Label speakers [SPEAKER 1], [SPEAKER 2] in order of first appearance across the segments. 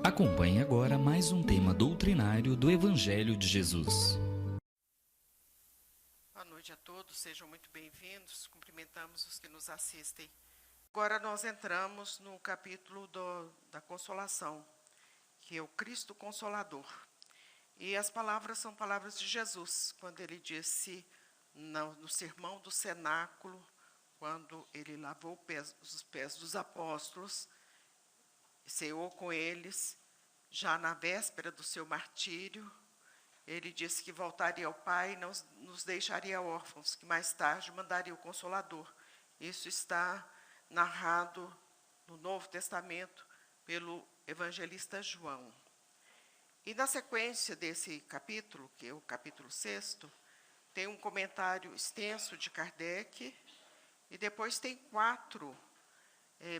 [SPEAKER 1] Acompanhe agora mais um tema doutrinário do Evangelho de Jesus.
[SPEAKER 2] Boa noite a todos, sejam muito bem-vindos, cumprimentamos os que nos assistem. Agora nós entramos no capítulo da Consolação, que é o Cristo Consolador. E as palavras são palavras de Jesus, quando ele disse no sermão do cenáculo, quando ele lavou os pés dos apóstolos, ceou com eles, já na véspera do seu martírio, ele disse que voltaria ao Pai e não nos deixaria órfãos, que mais tarde mandaria o Consolador. Isso está narrado no Novo Testamento pelo evangelista João. E na sequência desse capítulo, que é o capítulo 6, tem um comentário extenso de Kardec, e depois tem 4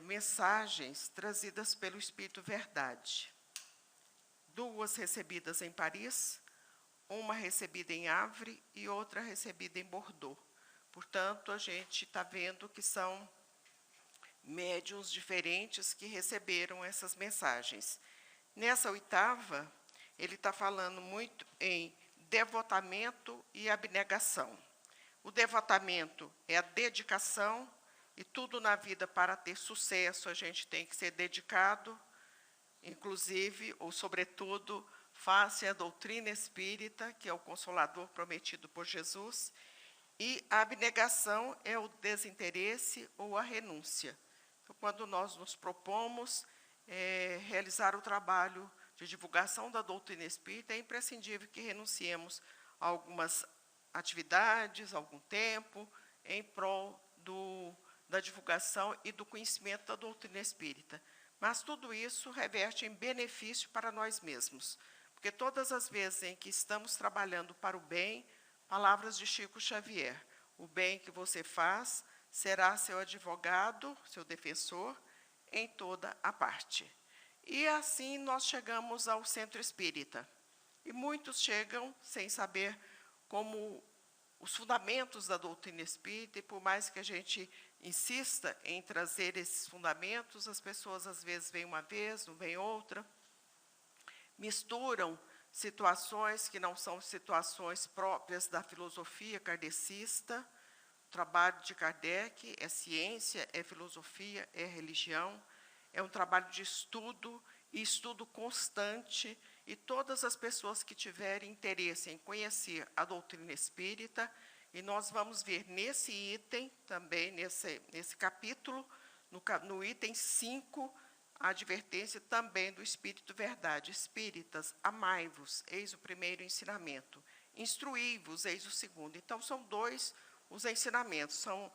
[SPEAKER 2] mensagens trazidas pelo Espírito Verdade. 2 recebidas em Paris, uma recebida em Havre e outra recebida em Bordeaux. Portanto, a gente está vendo que são médiuns diferentes que receberam essas mensagens. Nessa 8ª, ele está falando muito em devotamento e abnegação. O devotamento é a dedicação, e tudo na vida para ter sucesso a gente tem que ser dedicado, inclusive, ou sobretudo, face à doutrina espírita, que é o Consolador prometido por Jesus, e a abnegação é o desinteresse ou a renúncia. Então, quando nós nos propomos realizar o trabalho de divulgação da doutrina espírita, é imprescindível que renunciemos a algumas atividades, algum tempo, em prol da divulgação e do conhecimento da doutrina espírita. Mas tudo isso reverte em benefício para nós mesmos, porque todas as vezes em que estamos trabalhando para o bem, palavras de Chico Xavier, o bem que você faz será seu advogado, seu defensor, em toda a parte. E assim nós chegamos ao centro espírita. E muitos chegam sem saber como os fundamentos da doutrina espírita, e por mais que a gente insista em trazer esses fundamentos, as pessoas às vezes vêm uma vez, não vêm outra, misturam situações que não são situações próprias da filosofia kardecista. O trabalho de Kardec é ciência, é filosofia, é religião, é um trabalho de estudo, e estudo constante, e todas as pessoas que tiverem interesse em conhecer a doutrina espírita, e nós vamos ver nesse item, também nesse capítulo, no item 5, a advertência também do Espírito Verdade. Espíritas, amai-vos, eis o primeiro ensinamento. Instruí-vos, eis o segundo. Então, são 2 os ensinamentos, são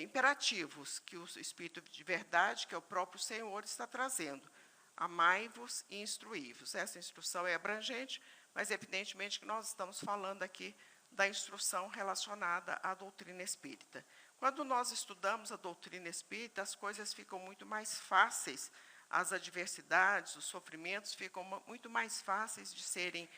[SPEAKER 2] imperativos que o Espírito de Verdade, que é o próprio Senhor, está trazendo. Amai-vos e instruí-vos. Essa instrução é abrangente, mas evidentemente que nós estamos falando aqui da instrução relacionada à doutrina espírita. Quando nós estudamos a doutrina espírita, as coisas ficam muito mais fáceis, as adversidades, os sofrimentos ficam muito mais fáceis de serem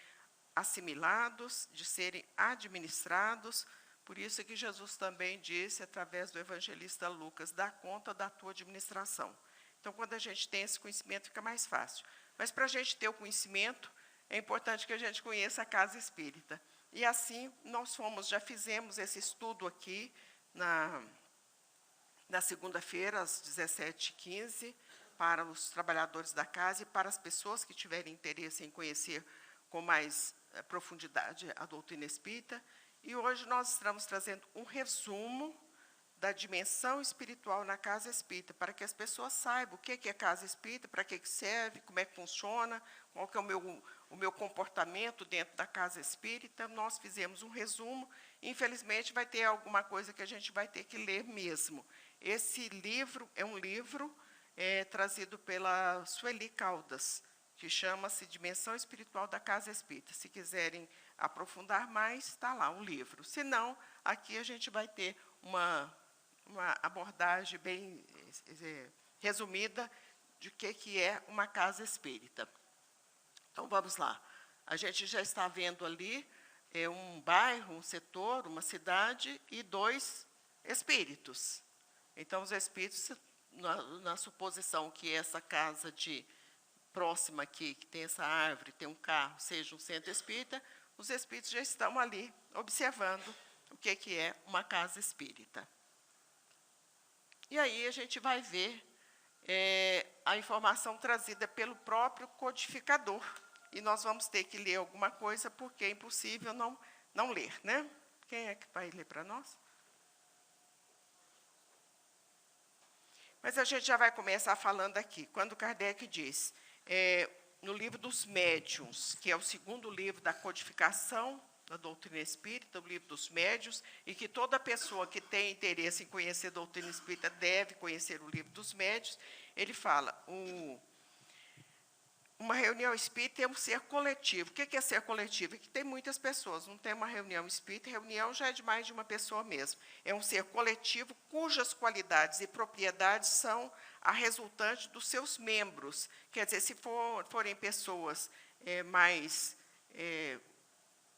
[SPEAKER 2] assimilados, de serem administrados. Por isso que Jesus também disse, através do evangelista Lucas, dá conta da tua administração. Então, quando a gente tem esse conhecimento, fica mais fácil. Mas, para a gente ter o conhecimento, é importante que a gente conheça a casa espírita. E assim, nós já fizemos esse estudo aqui, na segunda-feira, às 17h15, para os trabalhadores da casa e para as pessoas que tiverem interesse em conhecer com mais profundidade a doutrina espírita. E hoje nós estamos trazendo um resumo da dimensão espiritual na casa espírita, para que as pessoas saibam o que é casa espírita, para que serve, como é que funciona, qual que é o meu comportamento dentro da casa espírita. Nós fizemos um resumo. Infelizmente, vai ter alguma coisa que a gente vai ter que ler mesmo. Esse livro é um livro trazido pela Sueli Caldas, que chama-se Dimensão Espiritual da Casa Espírita. Se quiserem aprofundar mais, está lá o livro. Se não, aqui a gente vai ter uma abordagem bem resumida de que é uma casa espírita. Então, vamos lá. A gente já está vendo ali um bairro, um setor, uma cidade e 2 espíritos. Então, os espíritos, na suposição que essa casa de próxima aqui, que tem essa árvore, tem um carro, seja um centro espírita, os espíritos já estão ali observando o que é uma casa espírita. E aí a gente vai ver a informação trazida pelo próprio codificador. E nós vamos ter que ler alguma coisa, porque é impossível não ler, né? Quem é que vai ler para nós? Mas a gente já vai começar falando aqui. Quando Kardec diz, no livro dos médiuns, que é o segundo livro da codificação da doutrina espírita, o livro dos médiuns, e que toda pessoa que tem interesse em conhecer a doutrina espírita deve conhecer o livro dos médiuns, ele fala, uma reunião espírita é um ser coletivo. O que é ser coletivo? É que tem muitas pessoas, não tem uma reunião espírita, reunião já é de mais de uma pessoa mesmo. É um ser coletivo cujas qualidades e propriedades são a resultante dos seus membros. Quer dizer, se forem pessoas mais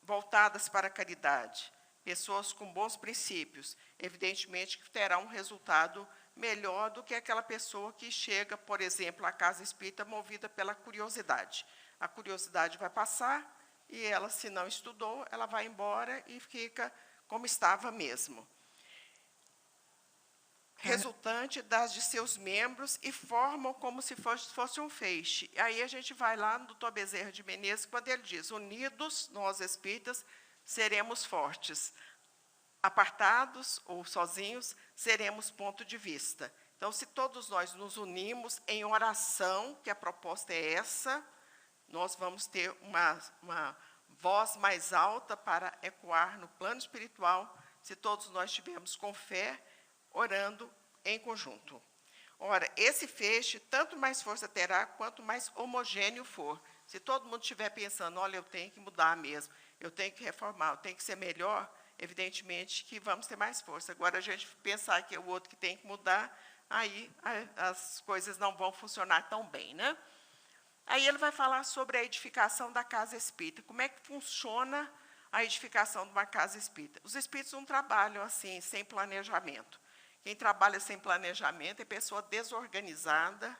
[SPEAKER 2] voltadas para a caridade, pessoas com bons princípios, evidentemente que terá um resultado melhor do que aquela pessoa que chega, por exemplo, à casa espírita movida pela curiosidade. A curiosidade vai passar e ela, se não estudou, ela vai embora e fica como estava mesmo. Resultante das de seus membros e formam como se fosse um feixe. Aí a gente vai lá no Dr. Bezerra de Menezes, quando ele diz, unidos, nós espíritas, seremos fortes. Apartados ou sozinhos, seremos ponto de vista. Então, se todos nós nos unimos em oração, que a proposta é essa, nós vamos ter uma voz mais alta para ecoar no plano espiritual, se todos nós estivermos com fé, orando em conjunto. Ora, esse feixe, tanto mais força terá, quanto mais homogêneo for. Se todo mundo estiver pensando, olha, eu tenho que mudar mesmo, eu tenho que reformar, eu tenho que ser melhor, evidentemente que vamos ter mais força. Agora, a gente pensar que é o outro que tem que mudar, aí as coisas não vão funcionar tão bem, né? Aí ele vai falar sobre a edificação da casa espírita. Como é que funciona a edificação de uma casa espírita? Os espíritos não trabalham assim, sem planejamento. Quem trabalha sem planejamento é pessoa desorganizada,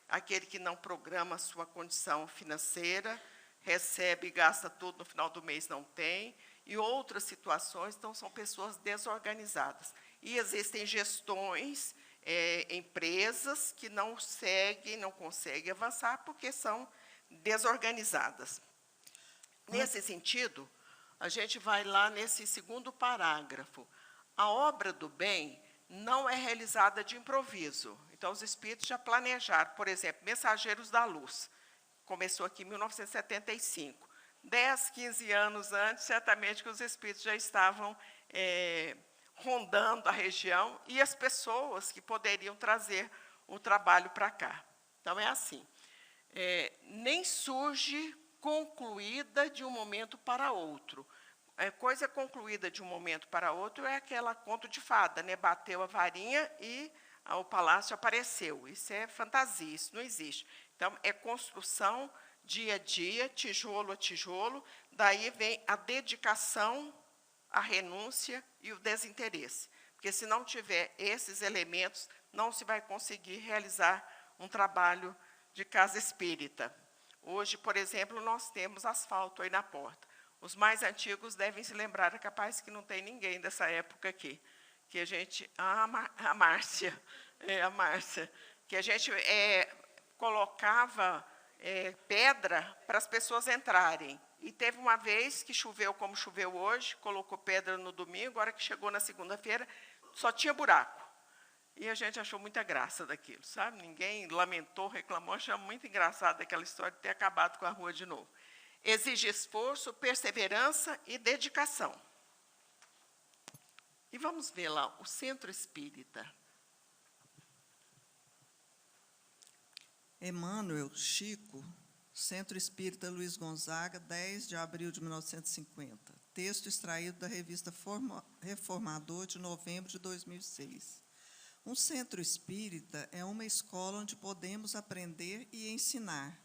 [SPEAKER 2] aquele que não programa a sua condição financeira, recebe e gasta tudo, no final do mês não tem, e outras situações, então são pessoas desorganizadas. E existem gestões, empresas que não conseguem avançar porque são desorganizadas. Nesse sentido, a gente vai lá nesse segundo parágrafo. A obra do bem não é realizada de improviso. Então, os espíritos já planejaram, por exemplo, Mensageiros da Luz. Começou aqui em 1975. 10, 15 anos antes, certamente que os espíritos já estavam rondando a região e as pessoas que poderiam trazer o trabalho para cá. Então, é assim. Nem surge concluída de um momento para outro. Coisa concluída de um momento para outro é aquela conto de fada, né? Bateu a varinha e o palácio apareceu. Isso é fantasia, isso não existe. Então, é construção dia a dia, tijolo a tijolo, daí vem a dedicação, a renúncia e o desinteresse. Porque, se não tiver esses elementos, não se vai conseguir realizar um trabalho de casa espírita. Hoje, por exemplo, nós temos asfalto aí na porta. Os mais antigos devem se lembrar, é capaz que não tem ninguém dessa época aqui, que a gente... a Márcia, que a gente colocava pedra para as pessoas entrarem. E teve uma vez que choveu como choveu hoje, colocou pedra no domingo, agora que chegou na segunda-feira, só tinha buraco. E a gente achou muita graça daquilo, sabe? Ninguém lamentou, reclamou, achou muito engraçado aquela história de ter acabado com a rua de novo. Exige esforço, perseverança e dedicação. E vamos ver lá, o Centro Espírita.
[SPEAKER 3] Emmanuel, Chico, Centro Espírita Luiz Gonzaga, 10 de abril de 1950. Texto extraído da revista Reformador, de novembro de 2006. Um centro espírita é uma escola onde podemos aprender e ensinar,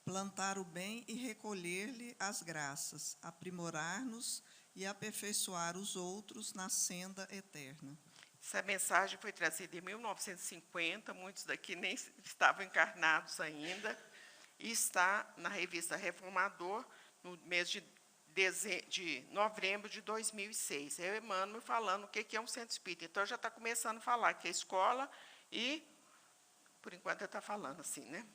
[SPEAKER 3] plantar o bem e recolher-lhe as graças, aprimorar-nos e aperfeiçoar os outros na senda eterna.
[SPEAKER 2] Essa mensagem foi trazida em 1950, muitos daqui nem estavam encarnados ainda, e está na revista Reformador, no mês de novembro de 2006. É o Emmanuel falando o que é um centro espírita. Então, já está começando a falar que é escola e, por enquanto, ele está falando assim, né?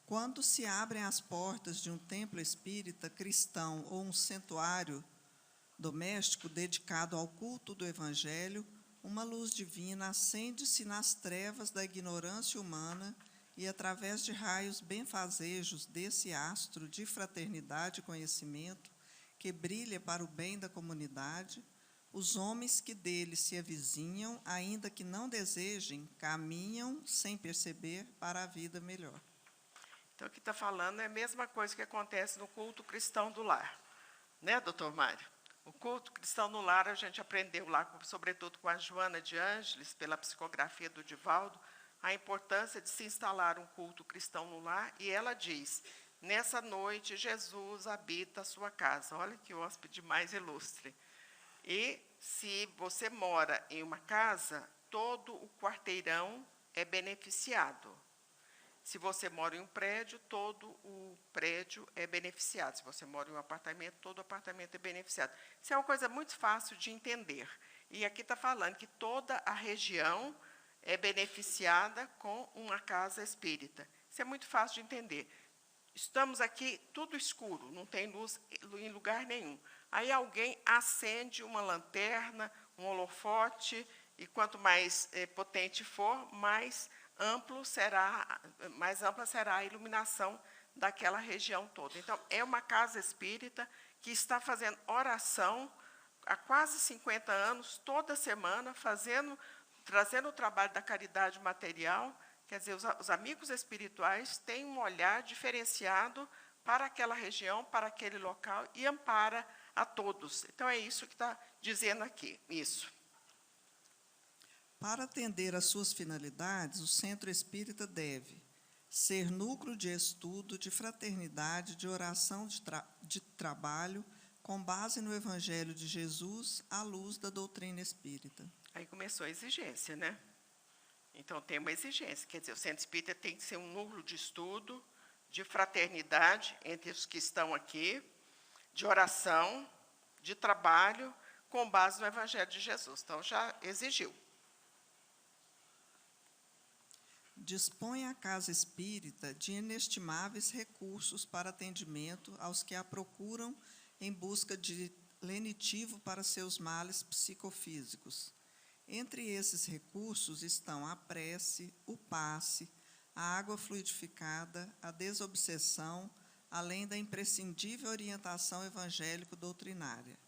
[SPEAKER 3] Quando se abrem as portas de um templo espírita cristão ou um santuário doméstico dedicado ao culto do Evangelho, uma luz divina acende-se nas trevas da ignorância humana e, através de raios benfazejos desse astro de fraternidade e conhecimento, que brilha para o bem da comunidade, os homens que dele se avizinham, ainda que não desejem, caminham, sem perceber, para a vida melhor.
[SPEAKER 2] Então, o que está falando é a mesma coisa que acontece no culto cristão do lar. Né, doutor Mário? O culto cristão no lar, a gente aprendeu lá, sobretudo com a Joana de Ângeles, pela psicografia do Divaldo, a importância de se instalar um culto cristão no lar, e ela diz, nessa noite Jesus habita a sua casa. Olha que hóspede mais ilustre. E se você mora em uma casa, todo o quarteirão é beneficiado. Se você mora em um prédio, todo o prédio é beneficiado. Se você mora em um apartamento, todo o apartamento é beneficiado. Isso é uma coisa muito fácil de entender. E aqui está falando que toda a região é beneficiada com uma casa espírita. Isso é muito fácil de entender. Estamos aqui tudo escuro, não tem luz em lugar nenhum. Aí alguém acende uma lanterna, um holofote, e quanto mais potente for, mais ampla será a iluminação daquela região toda. Então, é uma casa espírita que está fazendo oração há quase 50 anos, toda semana, trazendo o trabalho da caridade material. Quer dizer, os amigos espirituais têm um olhar diferenciado para aquela região, para aquele local, e ampara a todos. Então, é isso que está dizendo aqui, isso.
[SPEAKER 3] Para atender às suas finalidades, o Centro Espírita deve ser núcleo de estudo, de fraternidade, de oração, de trabalho, com base no Evangelho de Jesus, à luz da doutrina espírita.
[SPEAKER 2] Aí começou a exigência, né? Então, tem uma exigência, quer dizer, o Centro Espírita tem que ser um núcleo de estudo, de fraternidade entre os que estão aqui, de oração, de trabalho, com base no Evangelho de Jesus. Então, já exigiu.
[SPEAKER 3] Dispõe a Casa Espírita de inestimáveis recursos para atendimento aos que a procuram em busca de lenitivo para seus males psicofísicos. Entre esses recursos estão a prece, o passe, a água fluidificada, a desobsessão, além da imprescindível orientação evangélico-doutrinária.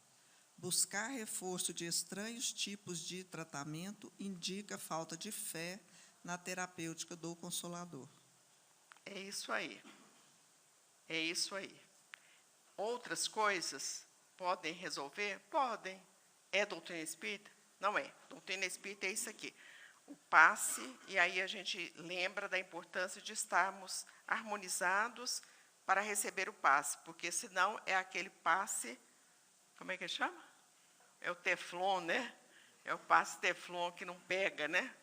[SPEAKER 3] Buscar reforço de estranhos tipos de tratamento indica falta de fé na terapêutica do Consolador.
[SPEAKER 2] É isso aí. É isso aí. Outras coisas podem resolver? Podem. É doutrina espírita? Não é. Doutrina espírita é isso aqui. O passe, e aí a gente lembra da importância de estarmos harmonizados para receber o passe, porque senão é aquele passe, como é que chama? É o teflon, né? É o passe teflon que não pega, né?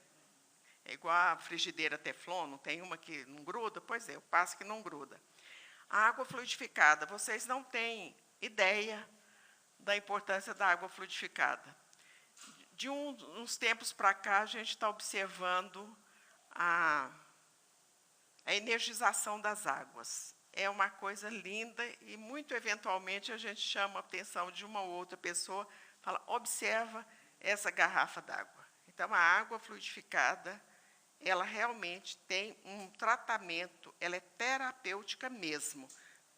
[SPEAKER 2] É igual a frigideira teflon, não tem uma que não gruda? Pois é, o passe que não gruda. A água fluidificada, vocês não têm ideia da importância da água fluidificada. De uns tempos para cá, a gente está observando a energização das águas. É uma coisa linda e, muito eventualmente, a gente chama a atenção de uma ou outra pessoa, fala, observa essa garrafa d'água. Então, a água fluidificada, ela realmente tem um tratamento, ela é terapêutica mesmo.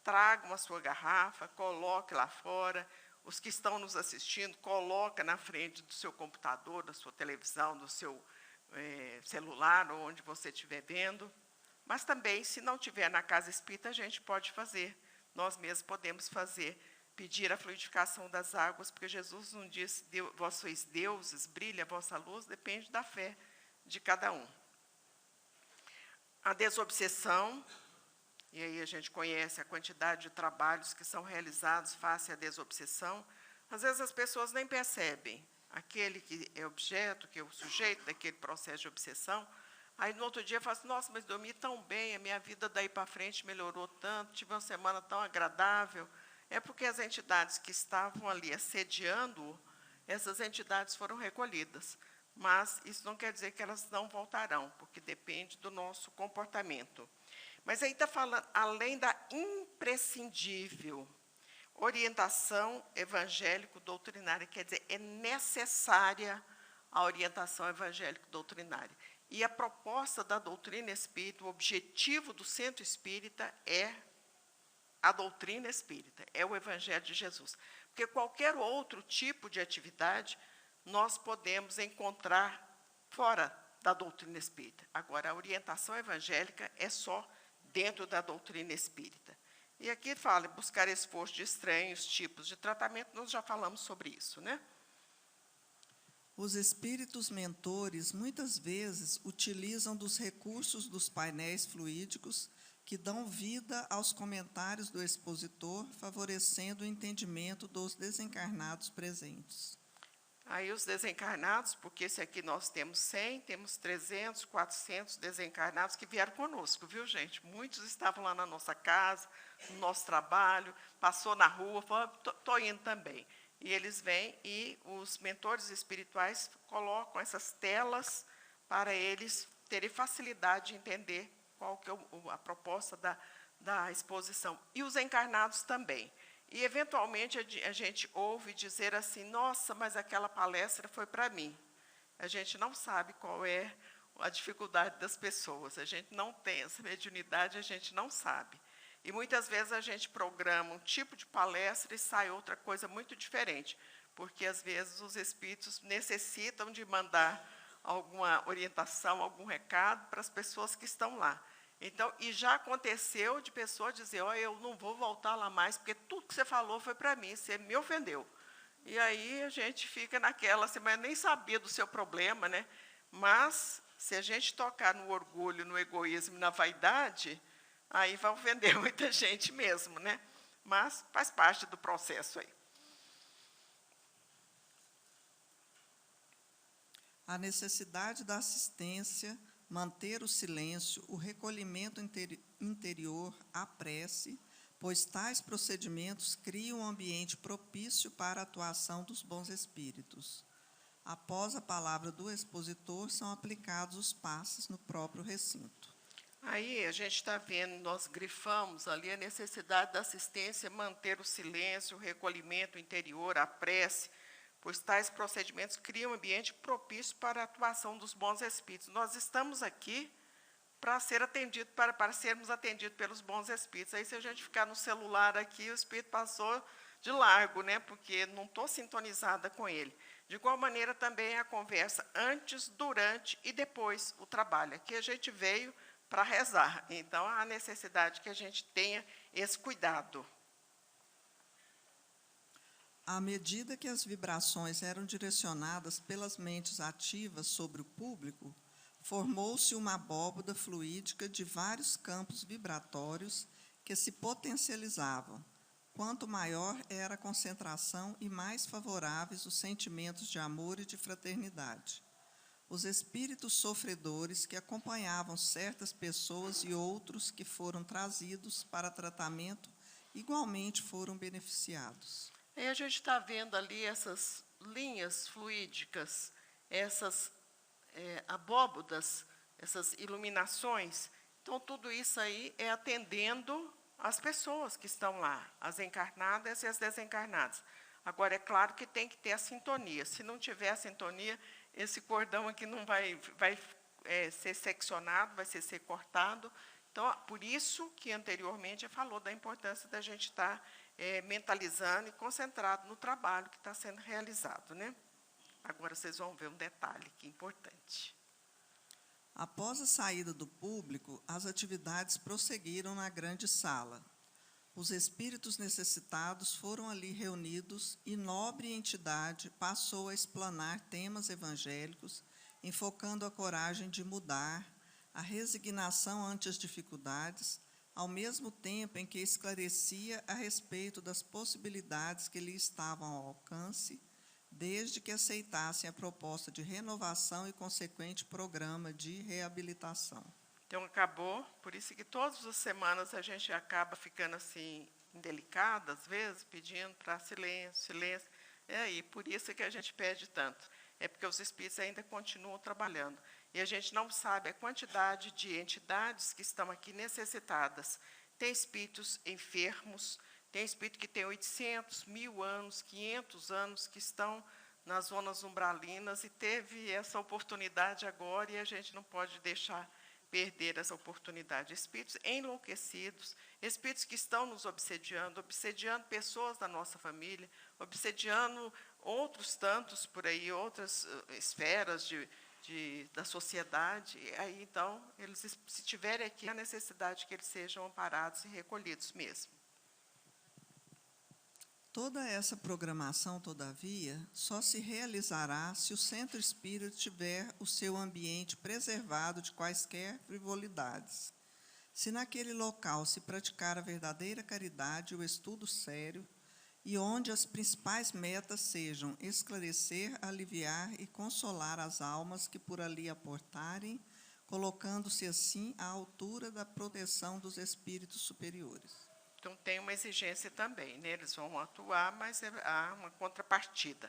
[SPEAKER 2] Tragam a sua garrafa, coloque lá fora. Os que estão nos assistindo, coloca na frente do seu computador, da sua televisão, do seu celular, ou onde você estiver vendo. Mas também, se não tiver na casa espírita, a gente pode fazer. Nós mesmos podemos fazer, pedir a fluidificação das águas, porque Jesus não diz, vós sois deuses, brilha a vossa luz, depende da fé de cada um. A desobsessão, e aí a gente conhece a quantidade de trabalhos que são realizados face à desobsessão. Às vezes as pessoas nem percebem aquele que é objeto, que é o sujeito daquele processo de obsessão, Aí, no outro dia, eu falo assim, nossa, mas dormi tão bem, a minha vida daí para frente melhorou tanto, tive uma semana tão agradável. É porque as entidades que estavam ali assediando-o, essas entidades foram recolhidas. Mas isso não quer dizer que elas não voltarão, porque depende do nosso comportamento. Mas aí está falando, além da imprescindível orientação evangélico-doutrinária, quer dizer, é necessária a orientação evangélico-doutrinária. E a proposta da doutrina espírita, o objetivo do centro espírita é a doutrina espírita, é o Evangelho de Jesus. Porque qualquer outro tipo de atividade nós podemos encontrar fora da doutrina espírita. Agora, a orientação evangélica é só dentro da doutrina espírita. E aqui fala, buscar esforço de estranhos tipos de tratamento, nós já falamos sobre isso, né?
[SPEAKER 3] Os espíritos mentores muitas vezes utilizam dos recursos dos painéis fluídicos que dão vida aos comentários do expositor, favorecendo o entendimento dos desencarnados presentes.
[SPEAKER 2] Aí os desencarnados, porque esse aqui nós temos 100, temos 300, 400 desencarnados que vieram conosco, viu, gente? Muitos estavam lá na nossa casa, no nosso trabalho, passou na rua, falou, estou indo também. E eles vêm e os mentores espirituais colocam essas telas para eles terem facilidade de entender qual que é a proposta da exposição. E os encarnados também. E, eventualmente, a gente ouve dizer assim, nossa, mas aquela palestra foi para mim. A gente não sabe qual é a dificuldade das pessoas. A gente não tem essa mediunidade, a gente não sabe. E muitas vezes a gente programa um tipo de palestra e sai outra coisa muito diferente, porque às vezes os espíritos necessitam de mandar alguma orientação, algum recado para as pessoas que estão lá. Então, e já aconteceu de pessoa dizer, oh, eu não vou voltar lá mais, porque tudo que você falou foi para mim, você me ofendeu. E aí a gente fica naquela, assim, mas nem sabia do seu problema, né? Mas, se a gente tocar no orgulho, no egoísmo, na vaidade, aí vai ofender muita gente mesmo, né? Mas faz parte do processo aí.
[SPEAKER 3] A necessidade da assistência, manter o silêncio, o recolhimento interior, a prece, pois tais procedimentos criam um ambiente propício para a atuação dos bons espíritos. Após a palavra do expositor, são aplicados os passes no próprio recinto.
[SPEAKER 2] Aí a gente está vendo, nós grifamos ali a necessidade da assistência, manter o silêncio, o recolhimento interior, a prece, pois tais procedimentos criam um ambiente propício para a atuação dos bons espíritos. Nós estamos aqui para ser atendido, para sermos atendidos pelos bons espíritos. Aí, se a gente ficar no celular aqui, o espírito passou de largo, né, porque não estou sintonizada com ele. De igual maneira, também a conversa antes, durante e depois o trabalho. Aqui a gente veio para rezar. Então, há necessidade que a gente tenha esse cuidado.
[SPEAKER 3] À medida que as vibrações eram direcionadas pelas mentes ativas sobre o público, formou-se uma abóbada fluídica de vários campos vibratórios que se potencializavam. Quanto maior era a concentração e mais favoráveis os sentimentos de amor e de fraternidade. Os espíritos sofredores que acompanhavam certas pessoas e outros que foram trazidos para tratamento igualmente foram beneficiados.
[SPEAKER 2] E a gente está vendo ali essas linhas fluídicas, essas abóbodas, essas iluminações. Então, tudo isso aí é atendendo as pessoas que estão lá, as encarnadas e as desencarnadas. Agora, é claro que tem que ter a sintonia. Se não tiver a sintonia, esse cordão aqui não vai ser seccionado, vai ser cortado. Então, por isso que anteriormente falou da importância da gente estar mentalizando e concentrado no trabalho que está sendo realizado, né? Agora vocês vão ver um detalhe que é importante.
[SPEAKER 3] Após a saída do público, as atividades prosseguiram na grande sala. Os espíritos necessitados foram ali reunidos e nobre entidade passou a explanar temas evangélicos, enfocando a coragem de mudar, a resignação ante as dificuldades, ao mesmo tempo em que esclarecia a respeito das possibilidades que lhe estavam ao alcance, desde que aceitassem a proposta de renovação e consequente programa de reabilitação.
[SPEAKER 2] Então, acabou, por isso que todas as semanas a gente acaba ficando assim, indelicada, às vezes, pedindo para silêncio, silêncio. E por isso que a gente pede tanto. É porque os espíritos ainda continuam trabalhando. E a gente não sabe a quantidade de entidades que estão aqui necessitadas. Tem espíritos enfermos, tem espírito que tem 800, 1000 anos, 500 anos, que estão nas zonas umbralinas e teve essa oportunidade agora e a gente não pode deixar perder essa oportunidade. Espíritos enlouquecidos, espíritos que estão nos obsediando pessoas da nossa família, obsediando outros tantos por aí, outras esferas da sociedade. E aí, então, eles, se tiverem aqui, a necessidade que eles sejam amparados e recolhidos mesmo.
[SPEAKER 3] Toda essa programação, todavia, só se realizará se o centro espírita tiver o seu ambiente preservado de quaisquer frivolidades. Se naquele local se praticar a verdadeira caridade e o estudo sério, e onde as principais metas sejam esclarecer, aliviar e consolar as almas que por ali aportarem, colocando-se assim à altura da proteção dos espíritos superiores.
[SPEAKER 2] Então, tem uma exigência também, né? Eles vão atuar, mas há uma contrapartida.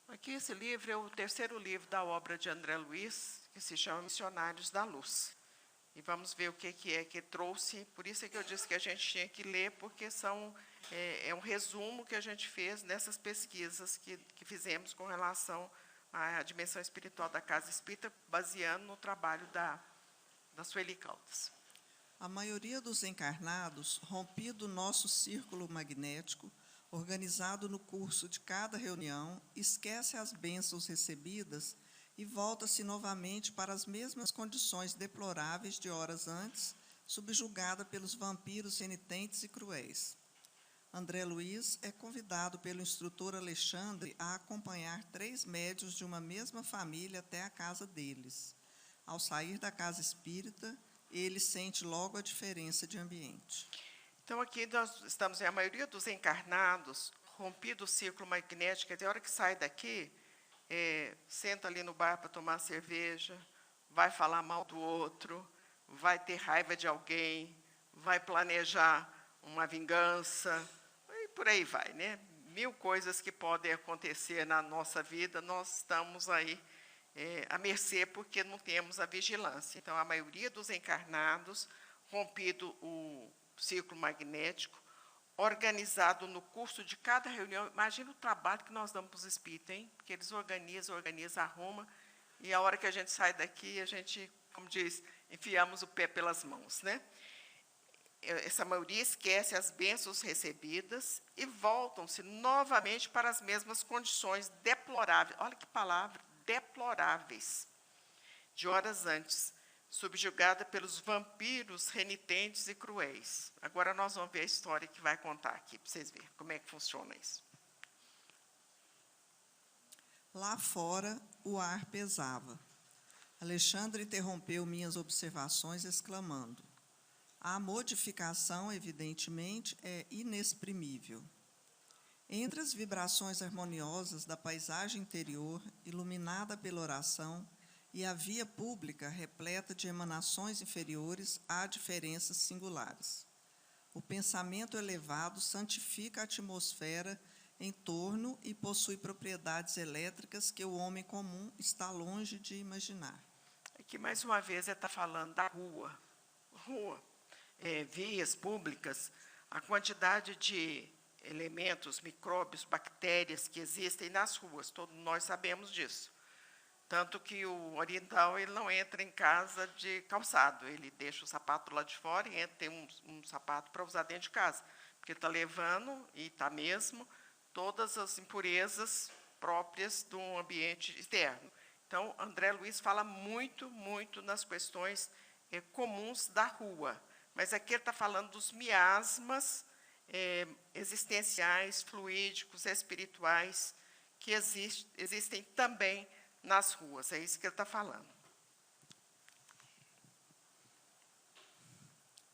[SPEAKER 2] Aqui, esse livro é o terceiro livro da obra de André Luiz, que se chama Missionários da Luz. E vamos ver o que é que trouxe. Por isso é que eu disse que a gente tinha que ler, porque é um resumo que a gente fez nessas pesquisas que fizemos com relação à dimensão espiritual da Casa Espírita, baseando no trabalho da Sueli Caldas.
[SPEAKER 3] A maioria dos encarnados, rompido o nosso círculo magnético, organizado no curso de cada reunião, esquece as bênçãos recebidas e volta-se novamente para as mesmas condições deploráveis de horas antes, subjugada pelos vampiros renitentes e cruéis. André Luiz é convidado pelo instrutor Alexandre a acompanhar 3 médiuns de uma mesma família até a casa deles. Ao sair da casa espírita, ele sente logo a diferença de ambiente.
[SPEAKER 2] Então, aqui nós estamos em a maioria dos encarnados, rompido o círculo magnético, até a hora que sai daqui, senta ali no bar para tomar cerveja, vai falar mal do outro, vai ter raiva de alguém, vai planejar uma vingança, e por aí vai, né? 1000 coisas que podem acontecer na nossa vida, nós estamos aí à mercê, porque não temos a vigilância. Então, a maioria dos encarnados, rompido o círculo magnético, organizado no curso de cada reunião. Imagina o trabalho que nós damos para os espíritos, hein? Porque eles organizam, arrumam, e a hora que a gente sai daqui, a gente, como diz, enfiamos o pé pelas mãos, né? Essa maioria esquece as bênçãos recebidas e voltam-se novamente para as mesmas condições deploráveis. Olha que palavra! Deploráveis, de horas antes, subjugada pelos vampiros renitentes e cruéis. Agora nós vamos ver a história que vai contar aqui, para vocês verem como é que funciona isso.
[SPEAKER 3] Lá fora, o ar pesava. Alexandre interrompeu minhas observações, exclamando: a modificação, evidentemente, é inexprimível. Entre as vibrações harmoniosas da paisagem interior, iluminada pela oração, e a via pública repleta de emanações inferiores, há diferenças singulares. O pensamento elevado santifica a atmosfera em torno e possui propriedades elétricas que o homem comum está longe de imaginar.
[SPEAKER 2] Aqui, mais uma vez, está falando da rua. Vias públicas, a quantidade de elementos, micróbios, bactérias que existem nas ruas, todos nós sabemos disso. Tanto que o oriental ele não entra em casa de calçado, ele deixa o sapato lá de fora e tem um sapato para usar dentro de casa, porque está levando, e está mesmo, todas as impurezas próprias do ambiente externo. Então, André Luiz fala muito, muito nas questões comuns da rua, mas aqui ele está falando dos miasmas existenciais, fluídicos, espirituais, que existem também nas ruas. É isso que ele está falando.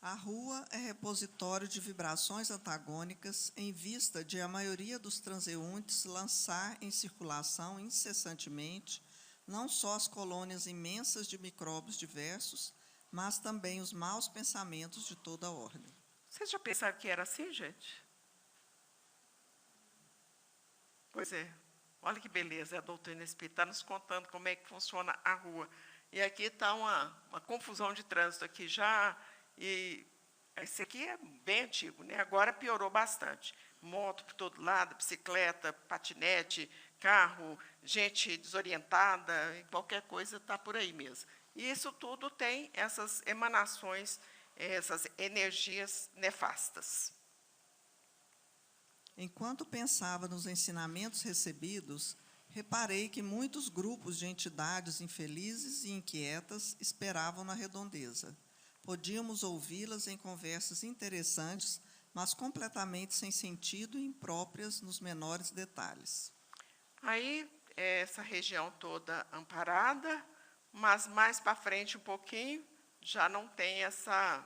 [SPEAKER 3] A rua é repositório de vibrações antagônicas em vista de a maioria dos transeuntes lançar em circulação incessantemente não só as colônias imensas de micróbios diversos, mas também os maus pensamentos de toda a ordem.
[SPEAKER 2] Vocês já pensaram que era assim, gente? Pois é. Olha que beleza, a doutrina espírita está nos contando como é que funciona a rua. E aqui está uma confusão de trânsito aqui já, e esse aqui é bem antigo, né? Agora piorou bastante. Moto por todo lado, bicicleta, patinete, carro, gente desorientada, qualquer coisa está por aí mesmo. E isso tudo tem essas emanações, essas energias nefastas.
[SPEAKER 3] Enquanto pensava nos ensinamentos recebidos, reparei que muitos grupos de entidades infelizes e inquietas esperavam na redondeza. Podíamos ouvi-las em conversas interessantes, mas completamente sem sentido e impróprias nos menores detalhes.
[SPEAKER 2] Aí, essa região toda amparada, mas mais para frente um pouquinho, já não tem essa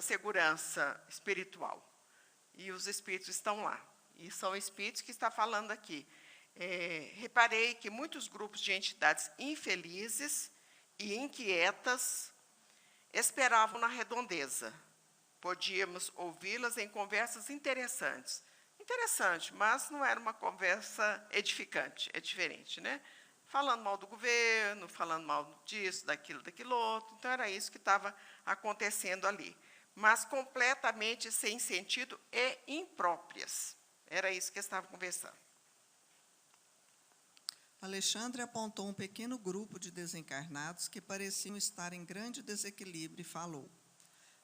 [SPEAKER 2] segurança espiritual. E os espíritos estão lá. E são espíritos que está falando aqui. Reparei que muitos grupos de entidades infelizes e inquietas esperavam na redondeza. Podíamos ouvi-las em conversas interessantes. Interessante, mas não era uma conversa edificante, é diferente, né? Falando mal do governo, falando mal disso, daquilo outro. Então, era isso que estava acontecendo ali. Mas completamente sem sentido e impróprias. Era isso que estavam conversando.
[SPEAKER 3] Alexandre apontou um pequeno grupo de desencarnados que pareciam estar em grande desequilíbrio e falou: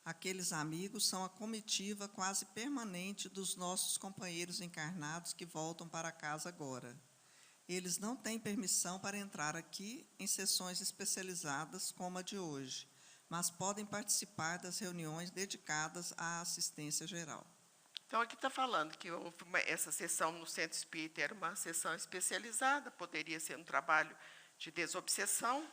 [SPEAKER 3] aqueles amigos são a comitiva quase permanente dos nossos companheiros encarnados que voltam para casa agora. Eles não têm permissão para entrar aqui em sessões especializadas como a de hoje, mas podem participar das reuniões dedicadas à assistência geral.
[SPEAKER 2] Então, aqui está falando que essa sessão no Centro Espírita era uma sessão especializada, poderia ser um trabalho de desobsessão,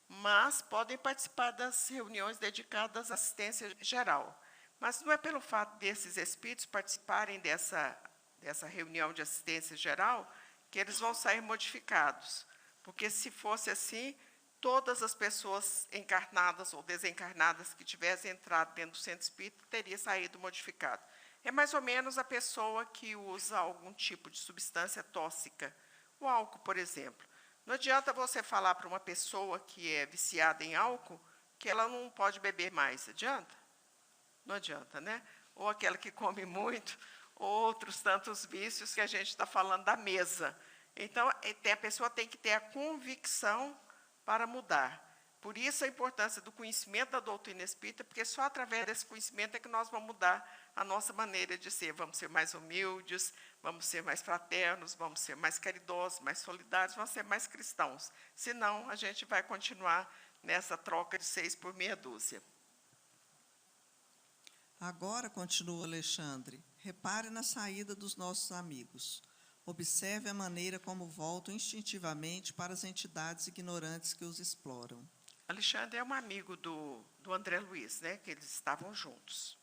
[SPEAKER 2] mas podem participar das reuniões dedicadas à assistência geral. Mas não é pelo fato desses espíritos participarem dessa reunião de assistência geral que eles vão sair modificados. Porque, se fosse assim, todas as pessoas encarnadas ou desencarnadas que tivessem entrado dentro do Centro Espírita teriam saído modificado. É mais ou menos a pessoa que usa algum tipo de substância tóxica. O álcool, por exemplo. Não adianta você falar para uma pessoa que é viciada em álcool que ela não pode beber mais. Adianta? Não adianta, né? Ou aquela que come muito, outros tantos vícios que a gente está falando da mesa. Então, a pessoa tem que ter a convicção para mudar. Por isso a importância do conhecimento da doutrina espírita, porque só através desse conhecimento é que nós vamos mudar a nossa maneira de ser. Vamos ser mais humildes, vamos ser mais fraternos, vamos ser mais caridosos, mais solidários, vamos ser mais cristãos. Senão, a gente vai continuar nessa troca de 6 por meia dúzia.
[SPEAKER 3] Agora, continua Alexandre, repare na saída dos nossos amigos. Observe a maneira como voltam instintivamente para as entidades ignorantes que os exploram.
[SPEAKER 2] Alexandre é um amigo do André Luiz, né, que eles estavam juntos.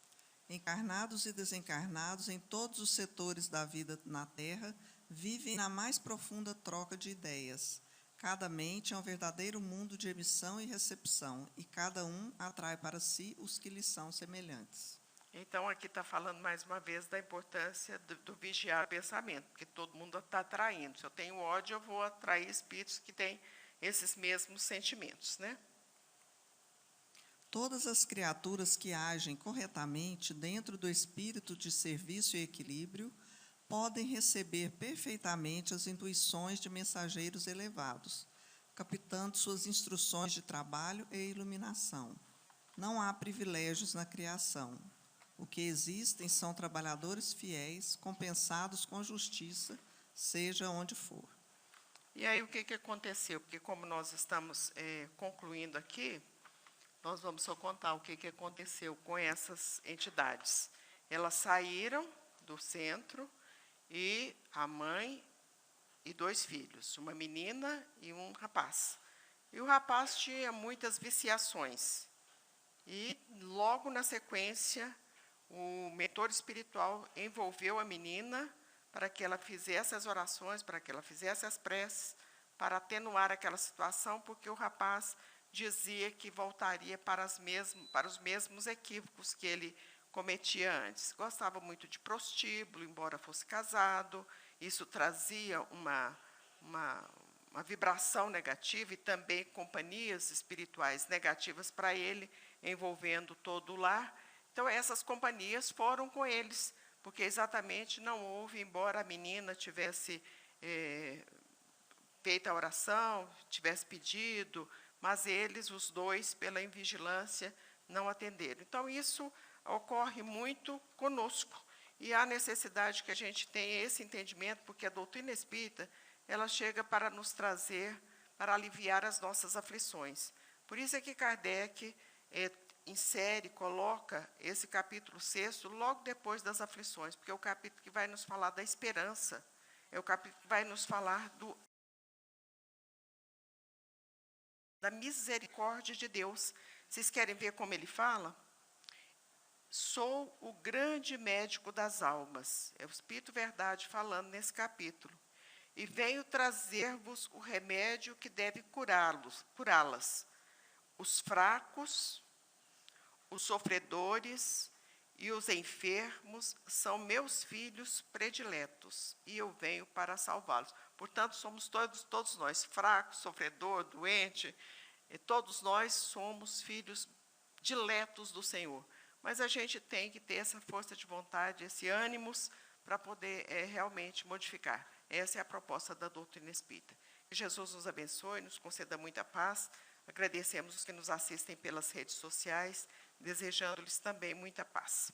[SPEAKER 3] Encarnados e desencarnados em todos os setores da vida na Terra vivem na mais profunda troca de ideias. Cada mente é um verdadeiro mundo de emissão e recepção, e cada um atrai para si os que lhe são semelhantes.
[SPEAKER 2] Então, aqui está falando mais uma vez da importância do vigiar o pensamento, porque todo mundo está atraindo. Se eu tenho ódio, eu vou atrair espíritos que têm esses mesmos sentimentos, né?
[SPEAKER 3] Todas as criaturas que agem corretamente dentro do espírito de serviço e equilíbrio podem receber perfeitamente as intuições de mensageiros elevados, captando suas instruções de trabalho e iluminação. Não há privilégios na criação. O que existem são trabalhadores fiéis, compensados com justiça, seja onde for.
[SPEAKER 2] E aí, o que aconteceu? Porque, como nós estamos concluindo aqui, nós vamos só contar o que aconteceu com essas entidades. Elas saíram do centro e a mãe e 2 filhos, uma menina e um rapaz. E o rapaz tinha muitas viciações. E, logo na sequência, o mentor espiritual envolveu a menina para que ela fizesse as orações, para que ela fizesse as preces, para atenuar aquela situação, porque o rapaz dizia que voltaria para os mesmos equívocos que ele cometia antes. Gostava muito de prostíbulo, embora fosse casado, isso trazia uma vibração negativa e também companhias espirituais negativas para ele, envolvendo todo o lar. Então, essas companhias foram com eles, porque exatamente não houve, embora a menina tivesse feito a oração, tivesse pedido, mas eles, os dois, pela invigilância, não atenderam. Então, isso ocorre muito conosco, e há necessidade que a gente tenha esse entendimento, porque a doutrina espírita, ela chega para nos trazer, para aliviar as nossas aflições. Por isso é que Kardec insere, coloca esse capítulo 6º logo depois das aflições, porque é o capítulo que vai nos falar da esperança, é o capítulo que vai nos falar da misericórdia de Deus. Vocês querem ver como ele fala? Sou o grande médico das almas. É o Espírito Verdade falando nesse capítulo. E venho trazer-vos o remédio que deve curá-las. Os fracos, os sofredores e os enfermos são meus filhos prediletos, e eu venho para salvá-los. Portanto, somos todos nós, fracos, sofredor, doente, todos nós somos filhos diletos do Senhor. Mas a gente tem que ter essa força de vontade, esse ânimos, para poder realmente modificar. Essa é a proposta da doutrina espírita. Que Jesus nos abençoe, nos conceda muita paz. Agradecemos os que nos assistem pelas redes sociais, desejando-lhes também muita paz.